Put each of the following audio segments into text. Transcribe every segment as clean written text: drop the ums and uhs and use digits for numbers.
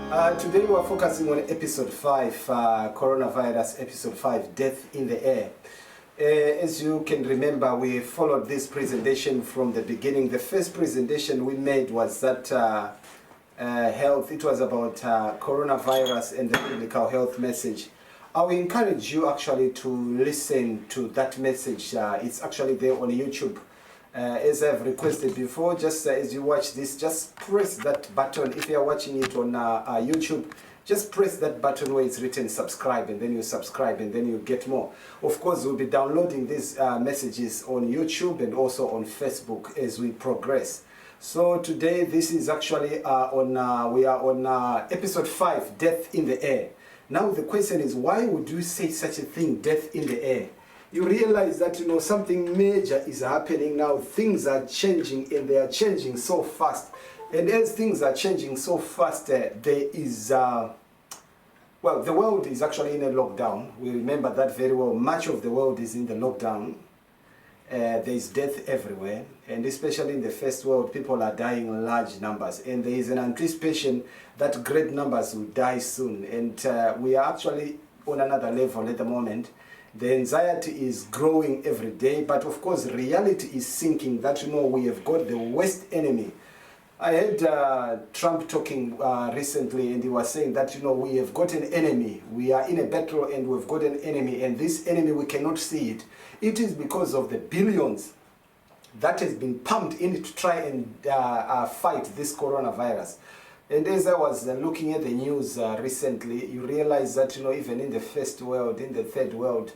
Today we are focusing on episode 5, coronavirus episode 5, death in the air. As you can remember, we followed this presentation from the beginning. The first presentation we made was that health. It was about coronavirus and the biblical health message. I will encourage you actually to listen to that message. It's actually there on YouTube. As I've requested before, just as you watch this, just press that button. If you are watching it on YouTube, just press that button where it's written subscribe, and then you subscribe, and then you get more. Of course, we'll be downloading these messages on YouTube and also on Facebook as we progress. So today, this is actually we are on episode 5, death in the air. Now the question is, why would you say such a thing, death in the air? You realize that, something major is happening now. Things are changing, and they are changing so fast. And as things are changing so fast, there is, the world is actually in a lockdown. We remember that very well. Much of the world is in the lockdown. There is death everywhere. And especially in the first world, people are dying in large numbers. And there is an anticipation that great numbers will die soon. And we are actually on another level at the moment. The anxiety is growing every day, but of course reality is sinking that, we have got the worst enemy. I heard Trump talking recently, and he was saying that, we have got an enemy. We are in a battle and we've got an enemy, and this enemy, we cannot see it. It is because of the billions that has been pumped in to try and fight this coronavirus. And as I was looking at the news recently, you realize that, even in the first world, in the third world,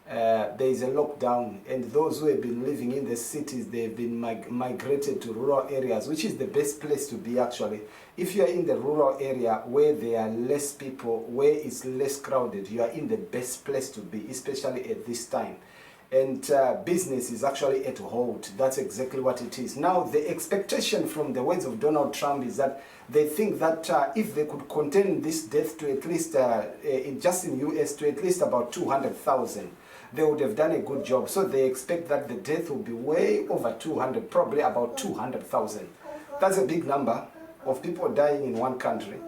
there is a lockdown. And those who have been living in the cities, they've been migrated to rural areas, which is the best place to be, actually. If you are in the rural area where there are less people, where it's less crowded, you are in the best place to be, especially at this time. And business is actually at hold. That's exactly what it is. Now, the expectation from the words of Donald Trump is that they think that if they could contain this death to at least, just in US, to at least about 200,000, they would have done a good job. So they expect that the death will be way over 200, probably about 200,000. That's a big number of people dying in one country.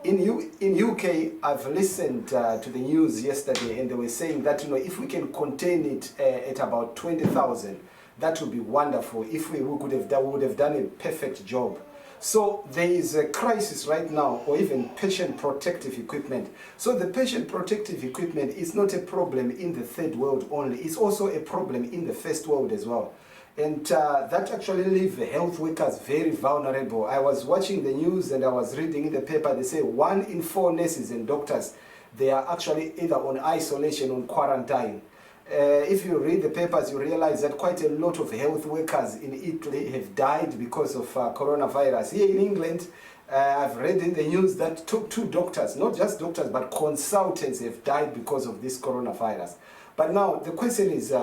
In UK, I've listened to the news yesterday, and they were saying that, if we can contain it at about 20,000, that would be wonderful. If we would have done a perfect job. So there is a crisis right now, or even patient protective equipment. So the patient protective equipment is not a problem in the third world only. It's also a problem in the first world as well. And that actually leaves the health workers very vulnerable. I was watching the news and I was reading in the paper, they say 1 in 4 nurses and doctors, they are actually either on isolation or quarantine. If you read the papers, you realize that quite a lot of health workers in Italy have died because of coronavirus. Here in England, I've read in the news that two doctors, not just doctors, but consultants have died because of this coronavirus. But now the question is,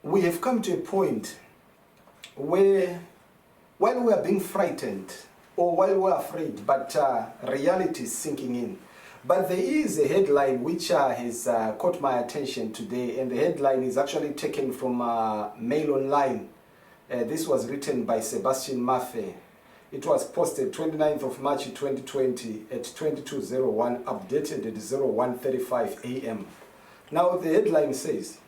we have come to a point where, while we are being frightened, or while we are afraid, but reality is sinking in. But there is a headline which has caught my attention today, and the headline is actually taken from Mail Online. This was written by Sebastian Maffei. It was posted 29th of March 2020 at 22:01, updated at 01:35 a.m. Now the headline says,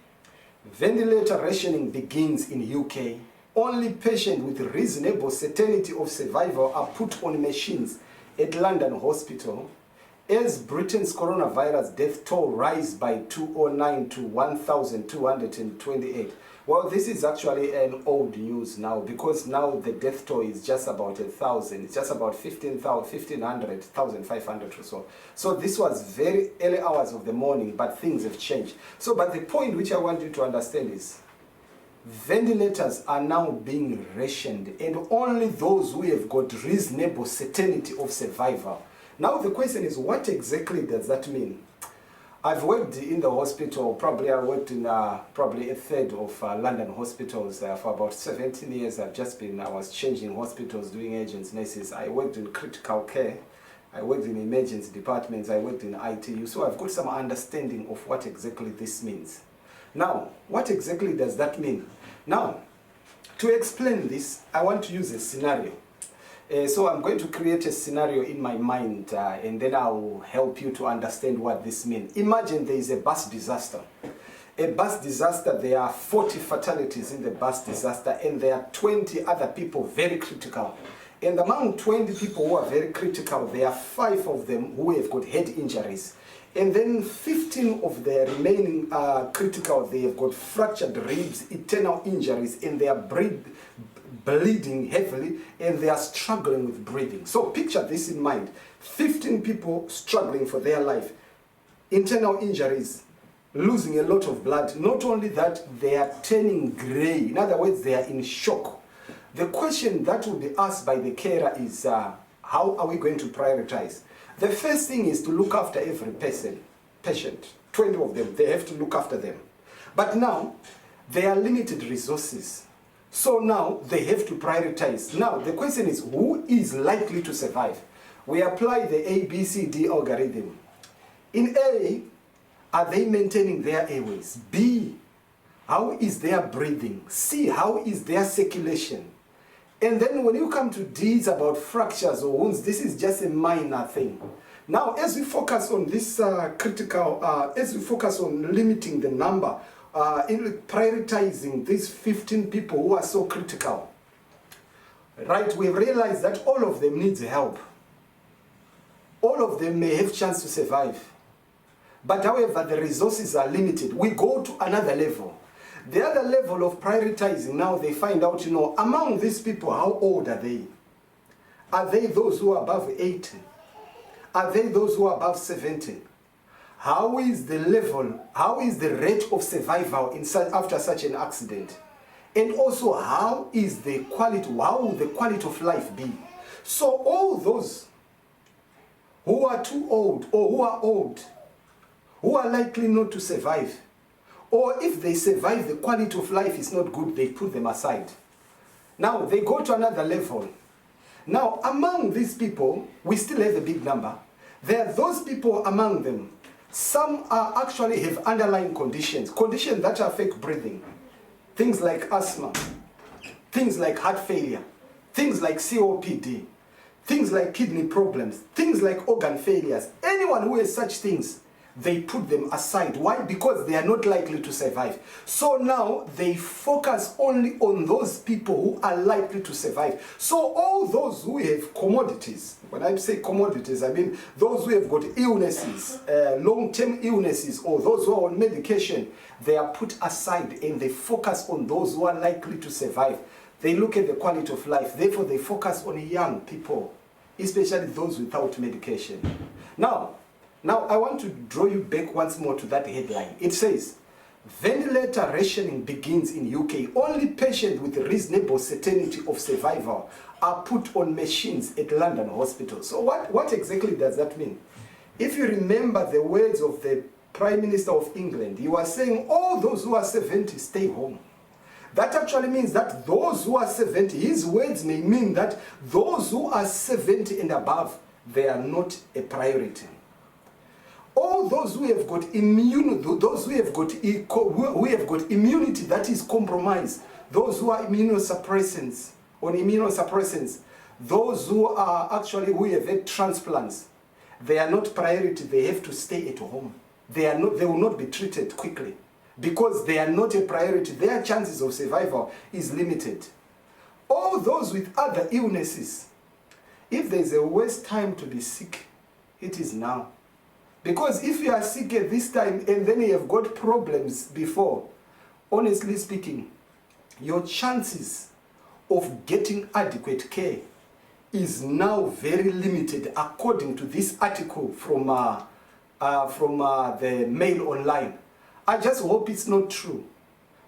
ventilator rationing begins in UK. Only patients with reasonable certainty of survival are put on machines at London hospital. As Britain's coronavirus death toll rise by 209 to 1,228. Well, this is actually an old news now, because now the death toll is just about 1,000. It's just about 1,500, 1,500 or so. So this was very early hours of the morning, but things have changed. So, but the point which I want you to understand is, ventilators are now being rationed, and only those who have got reasonable certainty of survival. Now the question is, what exactly does that mean? I've worked in the hospital, I worked in probably a third of London hospitals for about 17 years. I was changing hospitals, doing agents, nurses. I worked in critical care. I worked in emergency departments. I worked in ITU. So I've got some understanding of what exactly this means. Now, what exactly does that mean? Now, to explain this, I want to use a scenario. So I'm going to create a scenario in my mind and then I'll help you to understand what this means. Imagine there is a bus disaster. A bus disaster, there are 40 fatalities in the bus disaster and there are 20 other people very critical. And among 20 people who are very critical, there are 5 of them who have got head injuries. And then 15 of the remaining critical, they have got fractured ribs, internal injuries, and they are bleeding heavily, and they are struggling with breathing. So picture this in mind. 15 people struggling for their life, internal injuries, losing a lot of blood. Not only that, they are turning gray. In other words, they are in shock. The question that will be asked by the carer is, how are we going to prioritize? The first thing is to look after every patient, 20 of them, they have to look after them. But now, there are limited resources. So now, they have to prioritize. Now, the question is, who is likely to survive? We apply the ABCD algorithm. In A, are they maintaining their airways? B, how is their breathing? C, how is their circulation? And then when you come to D, it's about fractures or wounds. This is just a minor thing. Now, as we focus on this as we focus on limiting the number, in prioritizing these 15 people who are so critical, right, we realize that all of them needs help. All of them may have chance to survive. But however, the resources are limited. We go to another level. The other level of prioritizing, now they find out, among these people, how old are they? Are they those who are above 80? Are they those who are above 70? How is the level, how is the rate of survival after such an accident? And also, how is the quality, how will the quality of life be? So all those who are too old or who are old, who are likely not to survive, or if they survive, the quality of life is not good, they put them aside. Now, they go to another level. Now, among these people, we still have a big number. There are those people among them. Some are actually have underlying conditions that affect breathing. Things like asthma, things like heart failure, things like COPD, things like kidney problems, things like organ failures. Anyone who has such things, they put them aside. Why? Because they are not likely to survive. So now they focus only on those people who are likely to survive. So all those who have commodities, when I say commodities, I mean those who have got illnesses, long-term illnesses, or those who are on medication, they are put aside and they focus on those who are likely to survive. They look at the quality of life. Therefore, they focus on young people, especially those without medication. Now, I want to draw you back once more to that headline. It says, ventilator rationing begins in UK. Only patients with reasonable certainty of survival are put on machines at London hospitals. So what exactly does that mean? If you remember the words of the Prime Minister of England, he was saying all those who are 70 stay home. That actually means that those who are 70, his words may mean that those who are 70 and above, they are not a priority. All those who have got immunity that is compromised, those who are immunosuppressants, those who are actually who have had transplants, they are not priority. They have to stay at home. They will not be treated quickly because they are not a priority. Their chances of survival is limited. All those with other illnesses, if there is a worse time to be sick, it is now. Because if you are sick at this time and then you have got problems before, honestly speaking, your chances of getting adequate care is now very limited according to this article from the Mail Online. I just hope it's not true.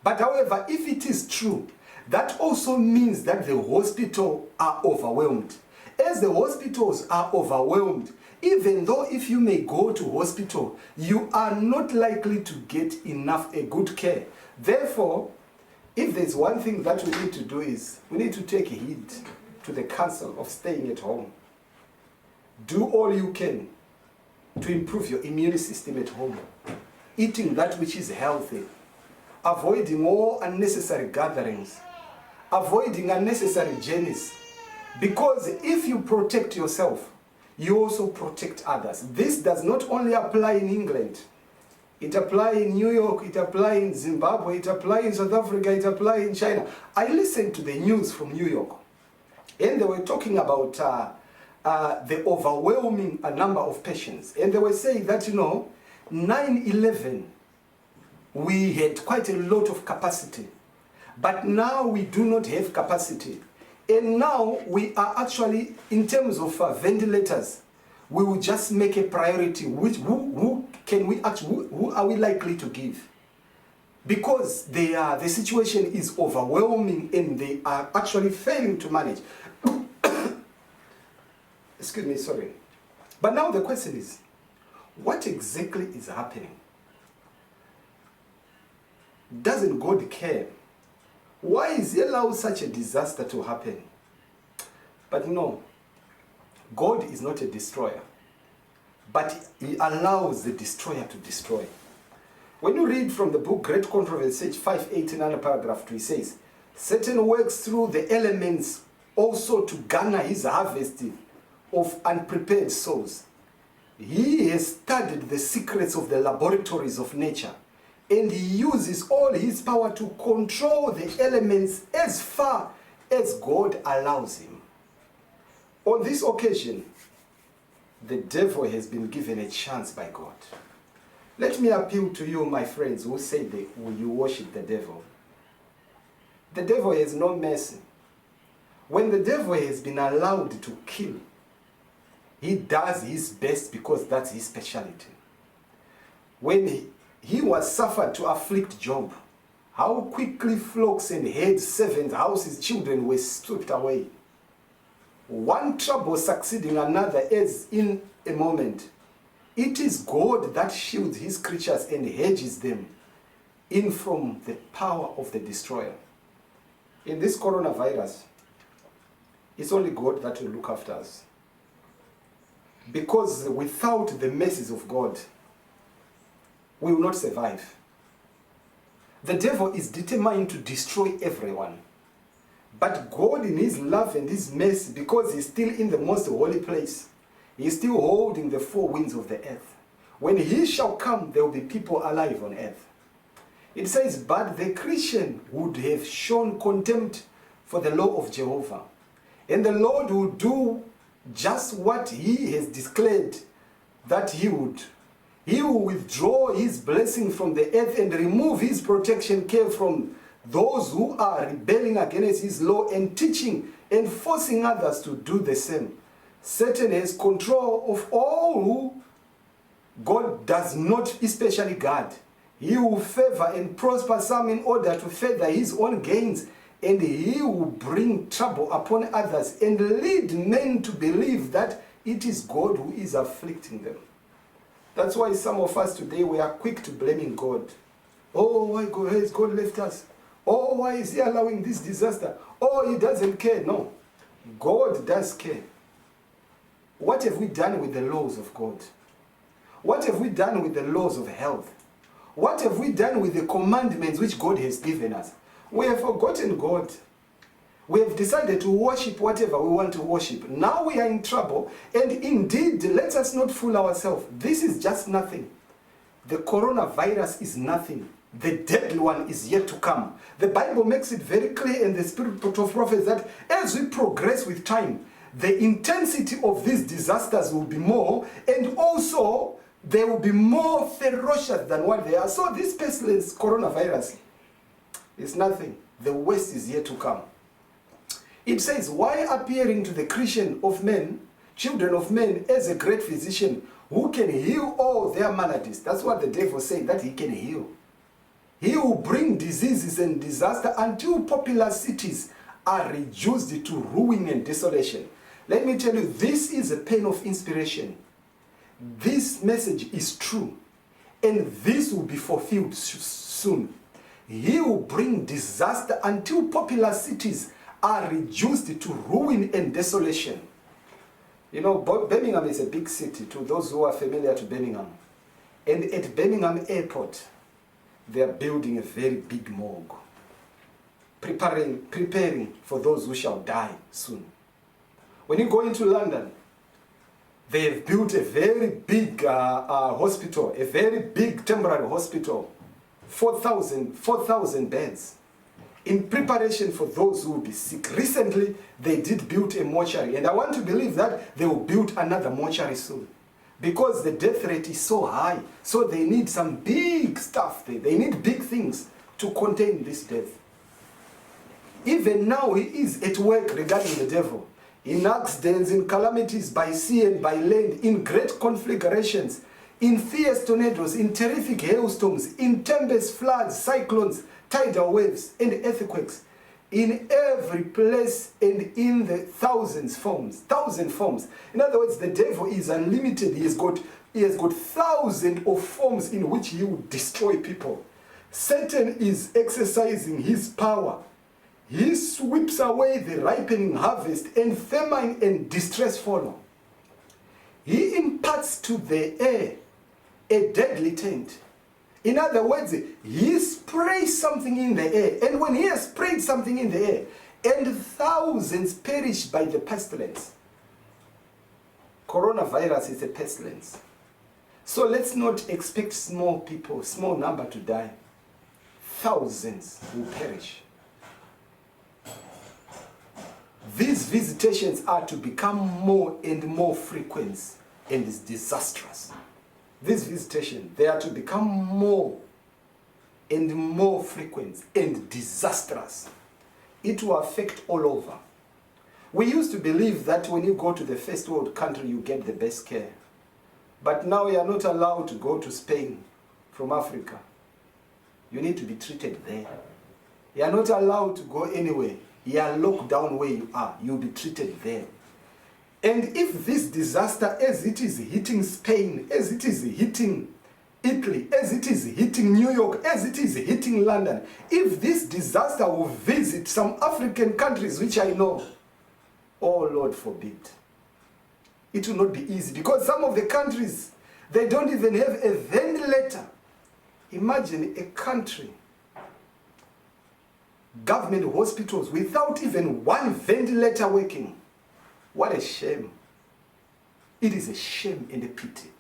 But however, if it is true, that also means that the hospitals are overwhelmed. As the hospitals are overwhelmed, even though if you may go to hospital, you are not likely to get enough good care. Therefore, if there's one thing that we need to do is, we need to take heed to the counsel of staying at home. Do all you can to improve your immune system at home. Eating that which is healthy. Avoiding all unnecessary gatherings. Avoiding unnecessary journeys. Because if you protect yourself, you also protect others. This does not only apply in England. It applies in New York, it applies in Zimbabwe, it applies in South Africa, it applies in China. I listened to the news from New York, and they were talking about the overwhelming number of patients. And they were saying that, 9/11, we had quite a lot of capacity. But now we do not have capacity. And now we are actually, in terms of ventilators, we will just make a priority. Who are we likely to give? Because the situation is overwhelming and they are actually failing to manage. Excuse me, sorry. But now the question is, what exactly is happening? Doesn't God care? Why is he allowing such a disaster to happen? But no, God is not a destroyer, but he allows the destroyer to destroy. When you read from the book Great Controversy, page 589, paragraph 2, it says, Satan works through the elements also to garner his harvest of unprepared souls. He has studied the secrets of the laboratories of nature, and he uses all his power to control the elements as far as God allows him. On this occasion, the devil has been given a chance by God. Let me appeal to you, my friends, who say that you worship the devil. The devil has no mercy. When the devil has been allowed to kill, he does his best because that's his specialty. When he was suffered to afflict Job, how quickly flocks and herds, servants, houses, children were swept away. One trouble succeeding another as in a moment. It is God that shields his creatures and hedges them in from the power of the destroyer. In this coronavirus, it's only God that will look after us. Because without the mercies of God, we will not survive. The devil is determined to destroy everyone. But God, in his love and his mercy, because he's still in the most holy place, he's still holding the four winds of the earth. When he shall come, there will be people alive on earth. It says, but the Christian would have shown contempt for the law of Jehovah. And the Lord will do just what he has declared that he would. He will withdraw his blessing from the earth and remove his protection care from those who are rebelling against his law and teaching and forcing others to do the same. Satan has control of all who God does not especially guard. He will favor and prosper some in order to further his own gains, and he will bring trouble upon others and lead men to believe that it is God who is afflicting them. That's why some of us today, we are quick to blaming God. Oh, why has God left us? Oh, why is he allowing this disaster? Oh, he doesn't care. No, God does care. What have we done with the laws of God? What have we done with the laws of health? What have we done with the commandments which God has given us? We have forgotten God. We have decided to worship whatever we want to worship. Now we are in trouble, and indeed, let us not fool ourselves. This is just nothing. The coronavirus is nothing. The deadly one is yet to come. The Bible makes it very clear in the spirit of prophets that as we progress with time, the intensity of these disasters will be more, and also they will be more ferocious than what they are. So this pestilence, coronavirus, is nothing. The worst is yet to come. It says, why appearing to the Christian of men, children of men, as a great physician who can heal all their maladies? That's what the devil said, that he can heal. He will bring diseases and disaster until popular cities are reduced to ruin and desolation. Let me tell you, this is a pen of inspiration. This message is true, and this will be fulfilled soon. He will bring disaster until popular cities are reduced to ruin and desolation. You know, Birmingham is a big city, to those who are familiar to Birmingham. And at Birmingham Airport, they are building a very big morgue, preparing for those who shall die soon. When you go into London, they've built a very big hospital, a very big temporary hospital, 4,000 beds, in preparation for those who will be sick. Recently, they did build a mortuary, and I want to believe that they will build another mortuary soon, because the death rate is so high. So they need some big stuff there. They need big things to contain this death. Even now, he is at work regarding the devil. In accidents, in calamities by sea and by land, in great conflagrations, in fierce tornadoes, in terrific hailstorms, in tempests, floods, cyclones, tidal waves, and earthquakes, in every place and in the thousand forms. In other words, the devil is unlimited. He has got thousands of forms in which he will destroy people. Satan is exercising his power. He sweeps away the ripening harvest, and famine and distress follow. He imparts to the air a deadly taint. In other words, he sprays something in the air, and when he has sprayed something in the air, and thousands perish by the pestilence. Coronavirus is a pestilence. So let's not expect small number to die. Thousands will perish. These visitations are to become more and more frequent, and is disastrous. These visitations, they are to become more and more frequent and disastrous. It will affect all over. We used to believe that when you go to the first world country, you get the best care. But now you are not allowed to go to Spain from Africa. You need to be treated there. You are not allowed to go anywhere. You are locked down where you are. You'll be treated there. And if this disaster, as it is hitting Spain, as it is hitting Italy, as it is hitting New York, as it is hitting London, if this disaster will visit some African countries, which I know, oh Lord forbid, it will not be easy, because some of the countries, they don't even have a ventilator. Imagine a country, government hospitals without even one ventilator working. What a shame. It is a shame and a pity.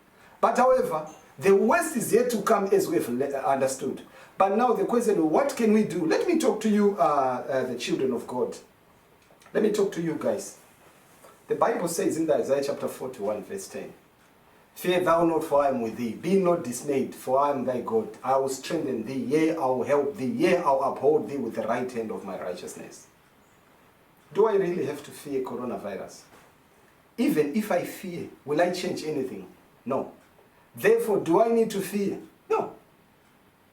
But however, the worst is yet to come, as we have understood. But now the question, what can we do? Let me talk to you, the children of God. Let me talk to you guys. The Bible says in Isaiah chapter 41, verse 10, "Fear thou not, for I am with thee. Be not dismayed, for I am thy God. I will strengthen thee, yea, I will help thee, yea, I will uphold thee with the right hand of my righteousness." Do I really have to fear coronavirus? Even if I fear, will I change anything? No. Therefore, do I need to fear? No.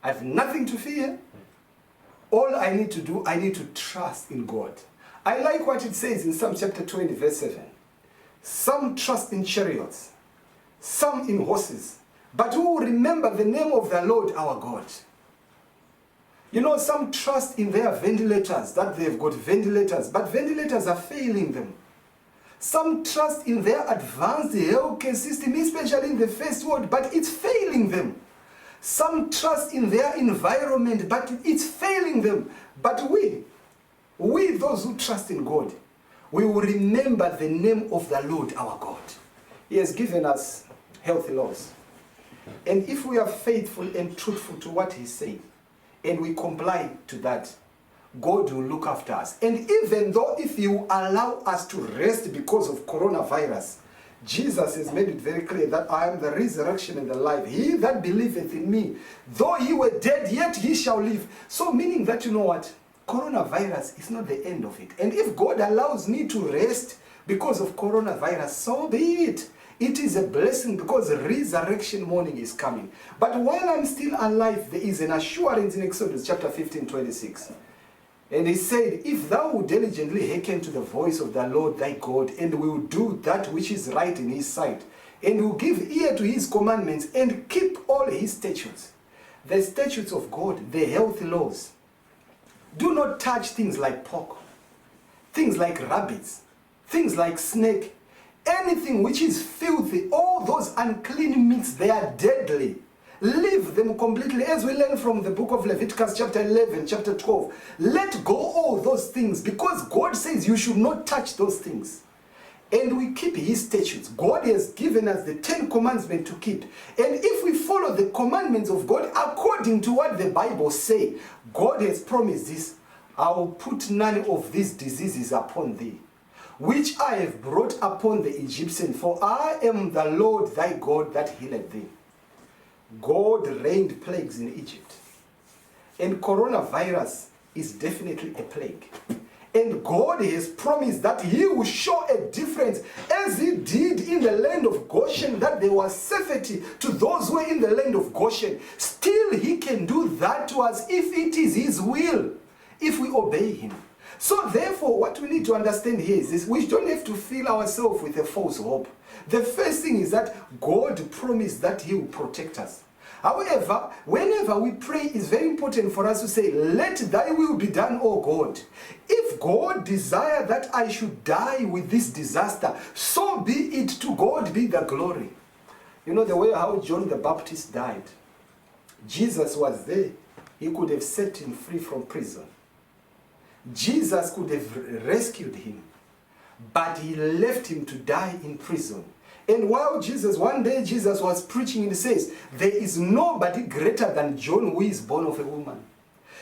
I have nothing to fear. All I need to do, I need to trust in God. I like what it says in Psalm chapter 20, verse 7. Some trust in chariots, some in horses, but who will remember the name of the Lord our God? You know, some trust in their ventilators, that they've got ventilators, but ventilators are failing them. Some trust in their advanced healthcare system, especially in the first world, but it's failing them. Some trust in their environment, but it's failing them. But we, those who trust in God, we will remember the name of the Lord our God. He has given us healthy laws. And if we are faithful and truthful to what He said, and we comply to that, God will look after us. And even though if you allow us to rest because of coronavirus, Jesus has made it very clear that I am the resurrection and the life. He that believeth in me, though he were dead, yet he shall live. So meaning that, you know what, coronavirus is not the end of it. And if God allows me to rest because of coronavirus, so be it. It is a blessing, because resurrection morning is coming. But while I'm still alive, there is an assurance in Exodus chapter 15, 26. And He said, "If thou wilt diligently hearken to the voice of the Lord thy God, and will do that which is right in His sight, and will give ear to His commandments, and keep all His statutes," the statutes of God, the healthy laws. Do not touch things like pork, things like rabbits, things like snake, anything which is filthy. All those unclean meats, they are deadly. Leave them completely, as we learn from the book of Leviticus chapter 11, chapter 12. Let go all those things, because God says you should not touch those things. and we keep his statutes. God has given us the 10 commandments to keep. And if we follow the commandments of God according to what the Bible says, God has promised this: I will put none of these diseases upon thee, which I have brought upon the Egyptians, for I am the Lord thy God that healeth thee. God rained plagues in Egypt. And coronavirus is definitely a plague. And God has promised that he will show a difference, as he did in the land of Goshen, that there was safety to those who were in the land of Goshen. Still, he can do that to us if it is his will, if we obey him. So therefore, what we need to understand here is this: we don't have to fill ourselves with a false hope. The first thing is that God promised that he will protect us. However, whenever we pray, it's very important for us to say, let thy will be done, O God. If God desire that I should die with this disaster, so be it. To God be the glory. You know the way how John the Baptist died. Jesus was there. He could have set him free from prison. Jesus could have rescued him. But he left him to die in prison. And while one day Jesus was preaching, and he says, there is nobody greater than John who is born of a woman.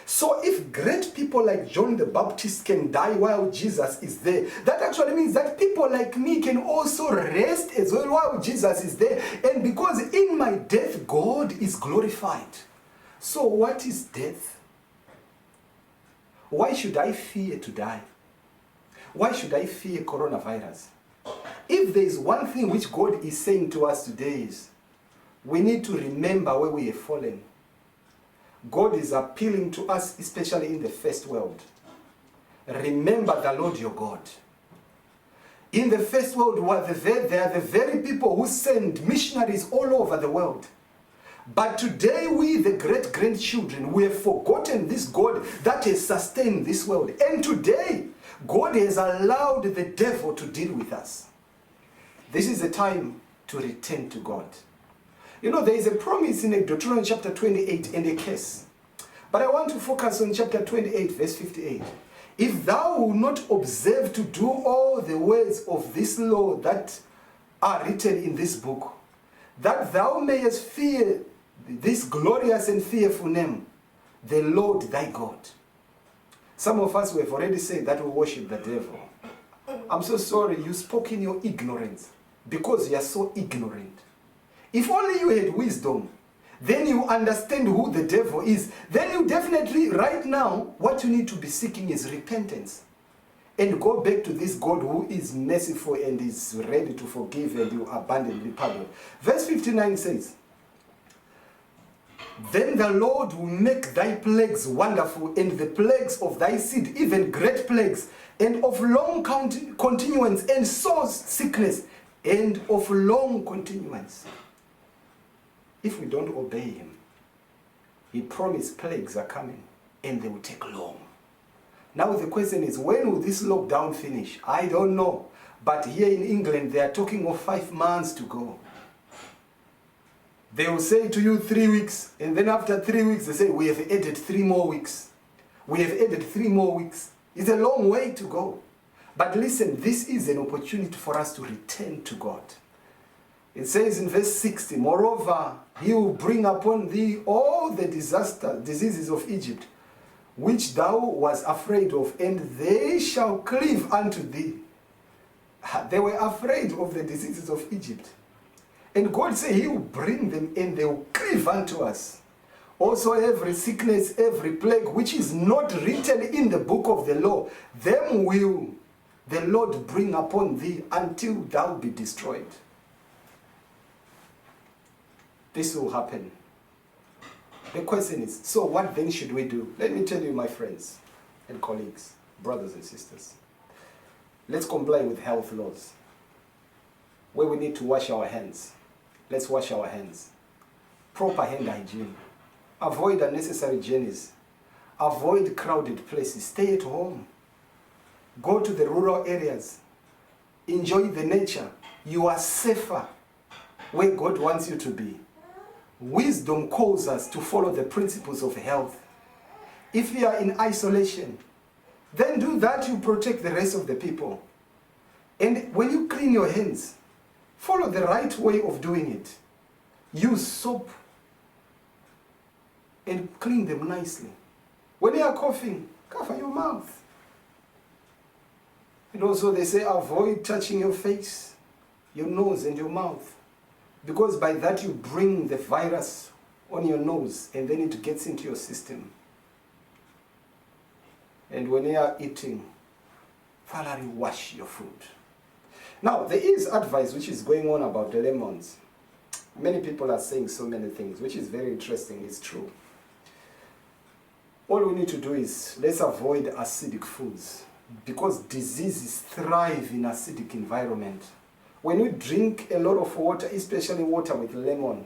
So if great people like John the Baptist can die while Jesus is there, that actually means that people like me can also rest as well while Jesus is there. And because in my death, God is glorified. So what is death? Why should I fear to die? Why should I fear coronavirus? If there is one thing which God is saying to us today is, we need to remember where we have fallen. God is appealing to us, especially in the first world. Remember the Lord your God. In the first world, they are the very people who send missionaries all over the world. But today we, the great-grandchildren, we have forgotten this God that has sustained this world. And today, God has allowed the devil to deal with us. This is the time to return to God. You know, there is a promise in Deuteronomy chapter 28 and a curse. But I want to focus on chapter 28, verse 58. If thou wilt not observe to do all the words of this law that are written in this book, that thou mayest fear this glorious and fearful name, the Lord thy God. Some of us, we have already said that we worship the devil. I'm so sorry, you spoke in your ignorance, because you are so ignorant. If only you had wisdom, then you understand who the devil is. Then you definitely, right now, what you need to be seeking is repentance. And go back to this God who is merciful and is ready to forgive, and you abundantly pardon. Verse 59 says, then the Lord will make thy plagues wonderful, and the plagues of thy seed, even great plagues, and of long continuance, and sore sickness, and of long continuance. If we don't obey him, he promised plagues are coming, and they will take long. Now the question is, when will this lockdown finish? I don't know. But here in England, they are talking of 5 months to go. They will say to you 3 weeks, and then after 3 weeks, they say, we have added 3 more weeks. We have added 3 more weeks. It's a long way to go. But listen, this is an opportunity for us to return to God. It says in verse 60, moreover, he will bring upon thee all the diseases of Egypt, which thou wast afraid of, and they shall cleave unto thee. They were afraid of the diseases of Egypt. And God said he will bring them, and they will cleave unto us. Also every sickness, every plague, which is not written in the book of the law, them will the Lord bring upon thee until thou be destroyed. This will happen. The question is, so what then should we do? Let me tell you, my friends and colleagues, brothers and sisters. Let's comply with health laws. Where we need to wash our hands, let's wash our hands. Proper hand hygiene. Avoid unnecessary journeys. Avoid crowded places. Stay at home. Go to the rural areas. Enjoy the nature. You are safer where God wants you to be. Wisdom calls us to follow the principles of health. If you are in isolation, then do that, you protect the rest of the people. And when you clean your hands, follow the right way of doing it. Use soap and clean them nicely. When you are coughing, cover your mouth. And also they say avoid touching your face, your nose and your mouth, because by that you bring the virus on your nose and then it gets into your system. And when you are eating, thoroughly wash your food. Now, there is advice which is going on about the lemons. Many people are saying so many things, which is very interesting. It's true. All we need to do is let's avoid acidic foods, because diseases thrive in acidic environment. When we drink a lot of water, especially water with lemon,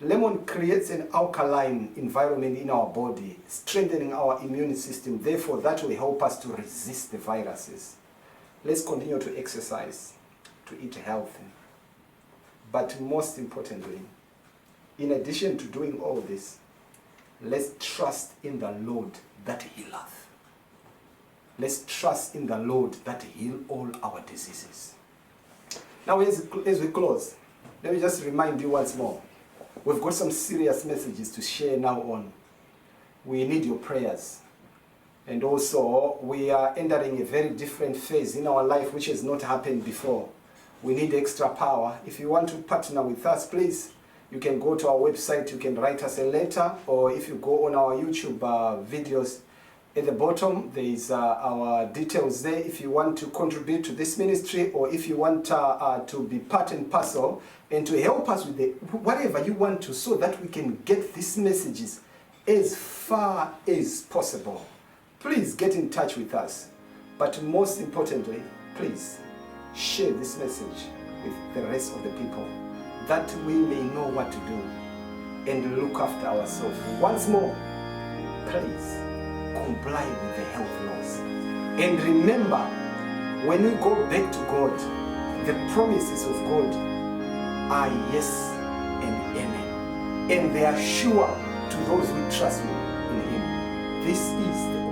lemon creates an alkaline environment in our body, strengthening our immune system. Therefore, that will help us to resist the viruses. Let's continue to exercise, to eat healthy. But most importantly, in addition to doing all this, let's trust in the Lord that healeth. Let's trust in the Lord that heal all our diseases. Now, as we close, let me just remind you once more. We've got some serious messages to share now on. We need your prayers. And also, we are entering a very different phase in our life which has not happened before. We need extra power. If you want to partner with us, please, you can go to our website, you can write us a letter, or if you go on our YouTube videos, at the bottom, there is our details there if you want to contribute to this ministry, or if you want to be part and parcel and to help us with whatever you want to, so that we can get these messages as far as possible. Please get in touch with us. But most importantly, please share this message with the rest of the people, that we may know what to do and look after ourselves. Once more, please comply with the health laws. And remember, when we go back to God, the promises of God are yes and amen. And they are sure to those who trust in Him. This is the